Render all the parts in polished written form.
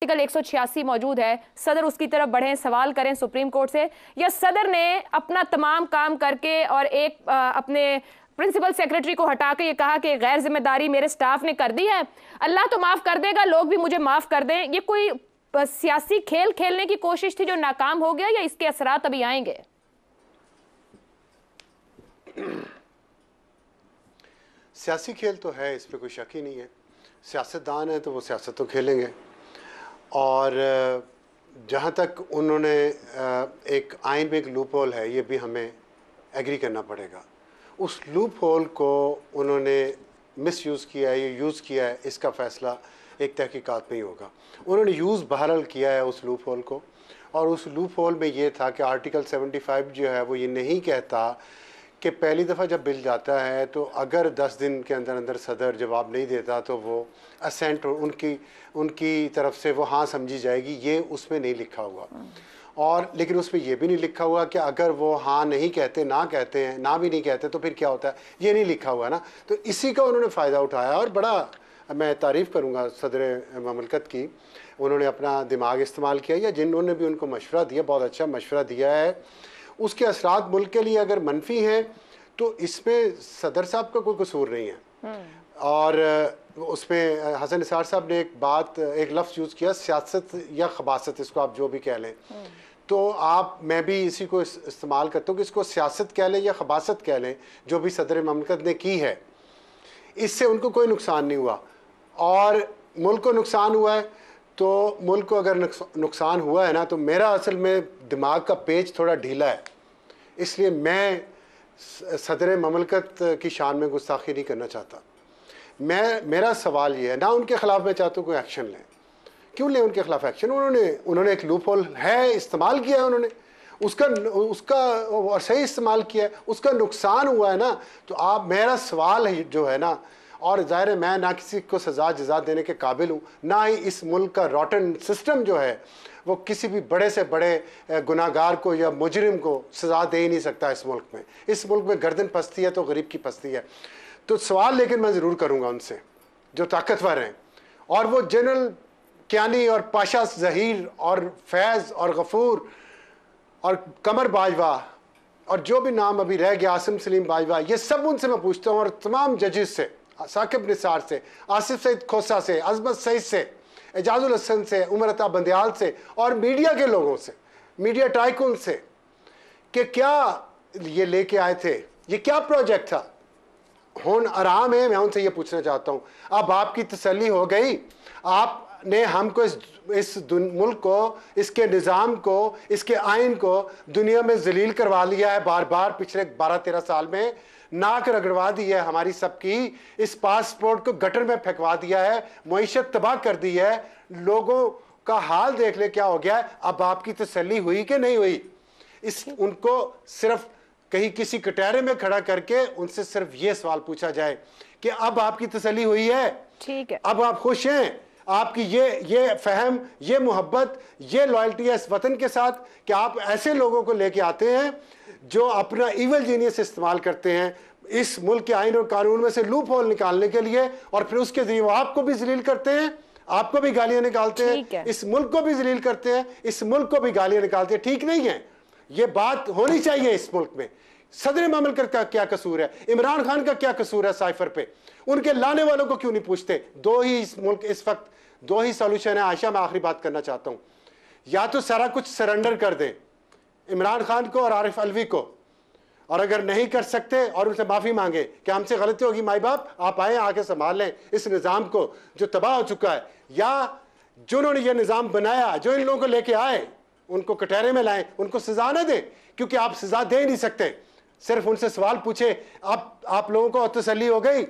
Article 186 मौजूद है, सदर उसकी तरफ बढ़ें, सवाल करें सुप्रीम कोर्ट से, या सदर ने अपना तमाम काम करके और एक अपने प्रिंसिपल सेक्रेटरी को हटा के ये कहा कि गैर जिम्मेदारी मेरे स्टाफ ने कर दी है, अल्लाह तो माफ कर देगा, लोग भी मुझे माफ कर दें, ये कोई सियासी खेल खेलने की कोशिश थी जो नाकाम हो गया, या इसके असरात अभी आएंगे? सियासी खेल तो है, इस पर कोई शक ही नहीं है। सियासतदान है तो वो सियासत तो खेलेंगे। और जहाँ तक उन्होंने एक आइन में एक लूप होल है, ये भी हमें एग्री करना पड़ेगा। उस लूप होल को उन्होंने मिस यूज़ किया है, ये यूज़ किया है, इसका फ़ैसला एक तहकीकात में ही होगा। उन्होंने यूज़ बहरहाल किया है उस लूप होल को, और उस लूप होल में ये था कि आर्टिकल 75 जो है वो ये नहीं कहता कि पहली दफ़ा जब बिल जाता है तो अगर 10 दिन के अंदर अंदर सदर जवाब नहीं देता तो वो असेंट उनकी तरफ से वो हाँ समझी जाएगी, ये उसमें नहीं लिखा हुआ। और लेकिन उसमें ये भी नहीं लिखा हुआ कि अगर वो हाँ नहीं कहते, ना कहते हैं, ना भी नहीं कहते तो फिर क्या होता है, ये नहीं लिखा हुआ ना। तो इसी का उन्होंने फ़ायदा उठाया, और बड़ा मैं तारीफ़ करूँगा सदर ममलकत की, उन्होंने अपना दिमाग इस्तेमाल किया, या जिन्होंने भी उनको मशवरा दिया, बहुत अच्छा मशवरा दिया है। उसके असरात मुल्क के लिए अगर मनफी हैं तो इसमें सदर साहब का कोई कसूर नहीं है। और उसमें हसन निसार साहब ने एक लफ्ज़ यूज़ किया, सियासत या खबासत, इसको आप जो भी कह लें, तो मैं भी इसी को इस्तेमाल करता हूँ कि इसको सियासत कह लें या खबासत कह लें, जो भी सदर ममलकत ने की है, इससे उनको कोई नुकसान नहीं हुआ। और मुल्क को नुकसान हुआ है, तो मुल्क को अगर नुकसान हुआ है ना, तो मेरा असल में दिमाग का पेच थोड़ा ढीला है, इसलिए मैं सदर ममलकत की शान में गुस्ताखी नहीं करना चाहता। मेरा सवाल ये है, ना उनके ख़िलाफ़ मैं चाहता हूँ कोई एक्शन लें, क्यों लें उनके ख़िलाफ़ एक्शन? उन्होंने एक लूप होल है, इस्तेमाल किया है उन्होंने, उसका सही इस्तेमाल किया है, उसका नुकसान हुआ है ना। तो मेरा सवाल है जो है ना, और ज़ाहिर है मैं ना किसी को सज़ा जज़ा देने के काबिल हूँ, ना ही इस मुल्क का रॉटन सिस्टम जो है वो किसी भी बड़े से बड़े गुनाहगार को या मुजरिम को सज़ा दे ही नहीं सकता इस मुल्क में। इस मुल्क में गर्दन फंसती है तो गरीब की फंसती है। तो सवाल लेकिन मैं ज़रूर करूँगा उनसे जो ताकतवर हैं, और वो जनरल कियानी और पाशा ज़हीर और फैज़ और गफूर और कमर बाजवा और जो भी नाम अभी रह गया, आसिम सलीम बाजवा, ये सब उनसे मैं पूछता हूँ, और तमाम जजेस से, साकिब निसार से, आसिफ सईद खोसा से, अजमत सईद से, एजाजुल हसन से, उमर अता बंदयाल से, और मीडिया के लोगों से, मीडिया टाइकून से, कि क्या ये लेके आए थे, ये क्या प्रोजेक्ट था। हुन आराम है, मैं उनसे ये पूछना चाहता हूँ, अब आपकी तसल्ली हो गई? आपने हमको इस मुल्क को, इसके निज़ाम को, इसके आइन को दुनिया में जलील करवा लिया है बार बार पिछले 12-13 साल में, नाक रगड़वा दी है हमारी सबकी, इस पासपोर्ट को गटर में फेंकवा दिया है, मईशत तबाह कर दी है, लोगों का हाल देख ले क्या हो गया है। अब आपकी तसल्ली हुई कि नहीं हुई? उनको सिर्फ कहीं किसी कटहरे में खड़ा करके उनसे सिर्फ ये सवाल पूछा जाए कि अब आपकी तसल्ली हुई है? ठीक है, अब आप खुश हैं? आपकी ये फहम, ये मोहब्बत, ये लॉयल्टी है इस वतन के साथ कि आप ऐसे लोगों को लेके आते हैं जो अपना इवल जीनियस इस्तेमाल करते हैं इस मुल्क के आइन और कानून में से लूप होल निकालने के लिए, और फिर उसके जरिए वो आपको भी जलील करते हैं, आपको भी गालियां निकालते हैं, इस मुल्क को भी जलील करते हैं, इस मुल्क को भी गालियां निकालते हैं। ठीक नहीं है, ये बात होनी चाहिए इस मुल्क में। सदर ममलकत का क्या कसूर है? इमरान खान का क्या कसूर है साइफर पे? उनके लाने वालों को क्यों नहीं पूछते? इस वक्त दो ही सॉल्यूशन है। आयशा, मैं आखिरी बात करना चाहता हूं, या तो सारा कुछ सरेंडर कर दें इमरान खान को और आरिफ अलवी को, और अगर नहीं कर सकते और उनसे माफी मांगे कि हमसे गलती होगी माई बाप, आप आए आके संभाल लें इस निज़ाम को जो तबाह हो चुका है, या जिन्होंने ये निज़ाम बनाया, जो इन लोगों को लेके आए, उनको कटहरे में लाएं, उनको सजा न दें, क्योंकि आप सजा दे ही नहीं सकते। सिर्फ उनसे सवाल पूछे, आप लोगों को तसल्ली हो गई,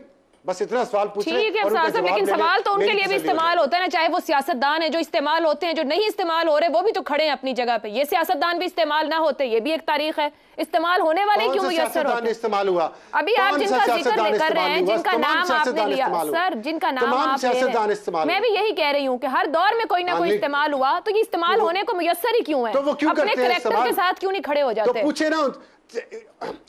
बस इतना सवाल पूछ रहे हैं। ठीक है साहब, लेकिन सवाल तो उनके लिए भी इस्तेमाल होता है ना, चाहे वो सियासतदान है जो इस्तेमाल होते हैं, जो नहीं इस्तेमाल हो रहे वो भी तो खड़े हैं अपनी जगह पे। ये सियासतदान भी इस्तेमाल ना होते, ये भी एक तारीख है। इस्तेमाल होने वाले क्यों मुयस्सर होते हैं? इस्तेमाल हुआ अभी आप जिनका जिक्र कर रहे हैं, जिनका नाम आपने लिया सर, जिनका नाम आप ले रहे हैं, मैं भी यही कह रही हूँ कि हर दौर में कोई ना कोई इस्तेमाल हुआ, तो ये इस्तेमाल होने को मुयस्सर ही क्यों है? अपने कैरेक्टर के साथ क्यों नहीं खड़े हो जाते? पूछे ना,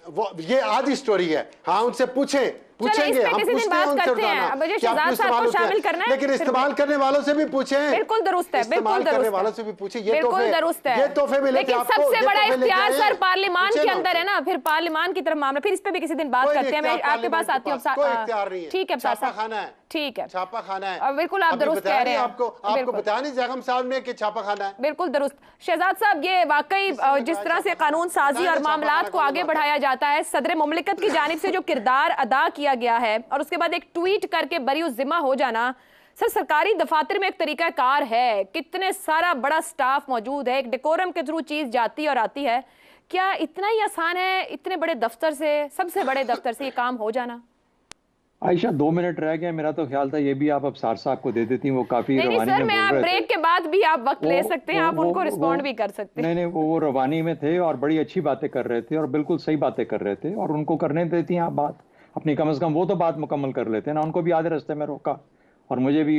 वो ये आधी स्टोरी है। हाँ, उनसे पूछें पूछेंगे, हम किसी दिन पूछते हैं बात उनसे करते हैं। रोजाना अब मुझे कि आप शहजाद क्यों साहब को इस्तेमाल शामिल होते हैं। करना है, लेकिन इस्तेमाल करने वालों से भी पूछें, बिल्कुल दुरुस्त है, बिल्कुल इस्तेमाल करने दुरुस्त वालों है, से भी पूछें। ये बिल्कुल दुरुस्त है, ये तोहफे मिले थे लेकिन आपको, सबसे ये बड़ा तोहफे लेके इख्तियार आए सर हैं। पार्लिमान पूछे के ना अंदर है उनसे। ना, फिर पार्लिमान की तरफ मामला, फिर इस पे भी किसी दिन बात कोई करते हैं। मैं इख्तियार आपके पास आती हूँ। कोई इख्तियार नहीं है, ठीक है छापा खाना है, ठीक है, छापा खाना है। बिल्कुल आप दुरुस्त कह रहे हैं, आपको बताया नहीं जगम साहब ने कि छापा खाना है। बिल्कुल दुरुस्त। शहजाद साहब, ये वाकई जिस तरह से कानून साजी और मामलात को आगे बढ़ाया जाता है, सदर मुमलिकत की जानिब से जो किरदार अदा किया गया है और उसके बाद एक ट्वीट करके बरी जिम्मा हो जाना, सर सरकारी दफातर में एक तरीका कार है, कितने सारा बड़ा स्टाफ मौजूद है, एक डेकोरम के थ्रू चीज जाती और आती है, क्या इतना ही आसान है इतने बड़े दफ्तर से, सबसे बड़े दफ्तर से ये काम हो जाना? आयशा 2 मिनट रह गए, मेरा तो ख्याल था ये भी आप अफसार साहब को दे देती, वो काफी नहीं रवानी सर, में मैं बोल आप रहे थे। ब्रेक के बाद भी आप वक्त ले सकते हैं, आप उनको रिस्पॉन्ड भी कर सकते हैं। नहीं, वो रवानी में थे और बड़ी अच्छी बातें कर रहे थे और बिल्कुल सही बातें कर रहे थे, और उनको करने देती हैं आप बात अपनी, कम से कम वो तो बात मुकम्मल कर लेते हैं ना। उनको भी आधे रास्ते में रोका और मुझे भी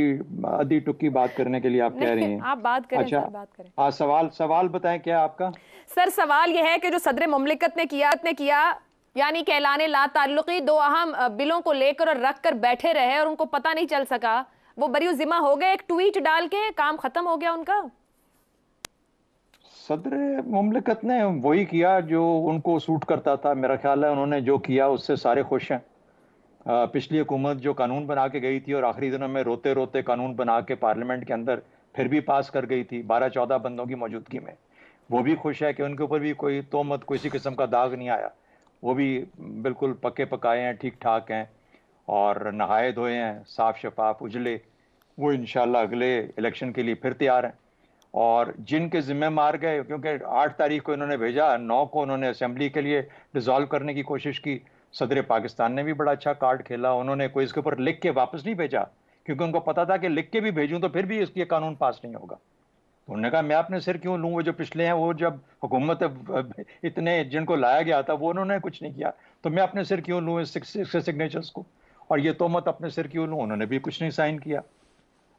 आधी टुक्की बात करने के लिए आप कह रही हैं। आप बात करें अच्छा, सर, बात करें। सवाल बताएं क्या आपका? सर सवाल यह है कि जो सदर मुमलिकत ने किया यानी कि ऐलाने ला ताल्लुकी, दो अहम बिलों को लेकर और रख कर बैठे रहे और उनको पता नहीं चल सका, वो बरी जिम्मा हो गए, एक ट्वीट डाल के काम खत्म हो गया उनका। सदर मुमलिकत ने वही किया जो उनको सूट करता था, मेरा ख्याल है उन्होंने जो किया उससे सारे खुश हैं। पिछली हुकूमत जो कानून बना के गई थी और आखिरी दिनों में रोते रोते कानून बना के पार्लियामेंट के अंदर फिर भी पास कर गई थी 12-14 बंदों की मौजूदगी में, वो भी खुश है कि उनके ऊपर भी कोई तोहमत, किसी किस्म का दाग नहीं आया। वो भी बिल्कुल पक्के पकाए हैं, ठीक ठाक हैं और नहाए धोए हैं, साफ शफाफ उजले। वो इंशाल्लाह अगले इलेक्शन के लिए फिर तैयार हैं। और जिनके जिम्मे मार गए, क्योंकि 8 तारीख को इन्होंने भेजा, 9 को उन्होंने असेंबली के लिए डिसॉल्व करने की कोशिश की। सदर पाकिस्तान ने भी बड़ा अच्छा कार्ड खेला, उन्होंने कोई इसके ऊपर लिख के वापस नहीं भेजा, क्योंकि उनको पता था कि लिख के भी भेजूं तो फिर भी इसके कानून पास नहीं होगा। तो उन्होंने कहा मैं अपने सिर क्यों लूं, वो जो पिछले हैं, वो जब हुकूमत इतने जिनको लाया गया था वो उन्होंने कुछ नहीं किया, तो मैं अपने सिर क्यों लूं इस सिग्नेचर्स को, और ये तोहमत अपने सिर क्यों लूं। उन्होंने भी कुछ नहीं साइन किया।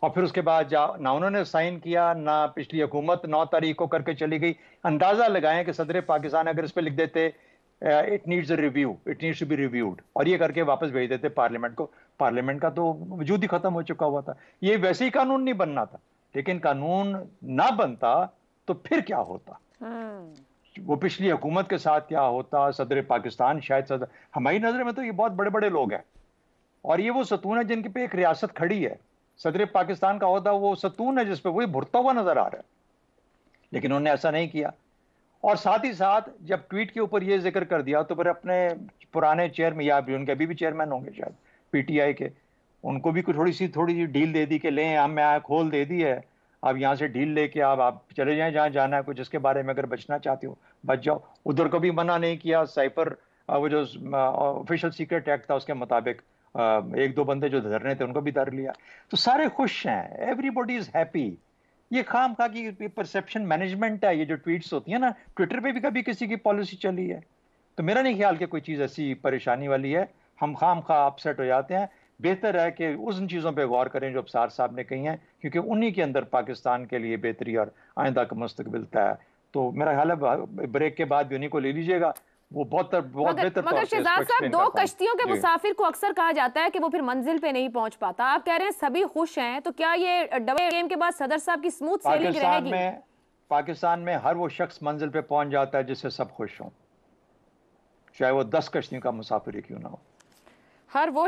और फिर उसके बाद ना उन्होंने साइन किया, ना पिछली हुकूमत 9 तारीख को करके चली गई। अंदाजा लगाएं कि सदर पाकिस्तान अगर इस पर लिख देते it needs a review, it needs to be reviewed, और ये करके वापस भेज देते पार्लियामेंट को, पार्लियामेंट का तो वजूद ही खत्म हो चुका हुआ था। ये वैसे ही कानून नहीं बनना था, लेकिन कानून ना बनता तो फिर क्या होता, वो पिछली हुकूमत के साथ क्या होता, सदर पाकिस्तान शायद हमारी नजर में तो ये बहुत बड़े बड़े लोग हैं और ये वो सतून है जिनके पे एक रियासत खड़ी है। सदर पाकिस्तान का होता वो सतून है जिसपे वही भुरता हुआ नजर आ रहा है, लेकिन उन्होंने ऐसा नहीं किया। और साथ ही साथ जब ट्वीट के ऊपर ये जिक्र कर दिया तो फिर अपने पुराने चेयरमैन, या उनके अभी भी चेयरमैन होंगे शायद पीटीआई के, उनको भी थोड़ी डील दे दी कि लें हम यहाँ खोल दे दी है, अब यहाँ से डील लेके आप चले जाएं जहाँ जाना है, कुछ इसके बारे में अगर बचना चाहते हो बच जाओ। उधर को भी मना नहीं किया, साइपर वो जो ऑफिशियल सीक्रेट एक्ट था उसके मुताबिक 1-2 बंदे जो धरने थे उनको भी धर लिया। तो सारे खुश हैं, एवरीबॉडी इज हैप्पी। ये खाम खा की परसेप्शन मैनेजमेंट है, ये जो ट्वीट्स होती है ना, ट्विटर पे भी कभी किसी की पॉलिसी चली है, तो मेरा नहीं ख्याल कि कोई चीज़ ऐसी परेशानी वाली है। हम खाम खा अपसेट हो जाते हैं। बेहतर है कि उन चीज़ों पे गौर करें जो अफसार साहब ने कही हैं, क्योंकि उन्हीं के अंदर पाकिस्तान के लिए बेहतरी और आइंदा का मुस्तकबिल तय है। तो मेरा ख्याल है ब्रेक के बाद भी उन्हीं को ले लीजिएगा, वो बहुत बेहतर। मगर शहजाद साहब, 2 कश्तियों के मुसाफिर को अक्सर कहा जाता है कि वो फिर मंजिल पे नहीं पहुंच पाता, आप कह रहे हैं सभी खुश हैं, तो क्या ये डबल गेम के बाद सदर साहब की स्मूथ सेलिंग रहेगी? पाकिस्तान में हर वो शख्स मंजिल पे पहुंच जाता है जिससे सब खुश हों, चाहे वो 10 कश्तियों का मुसाफिर क्यों ना हो। हर वो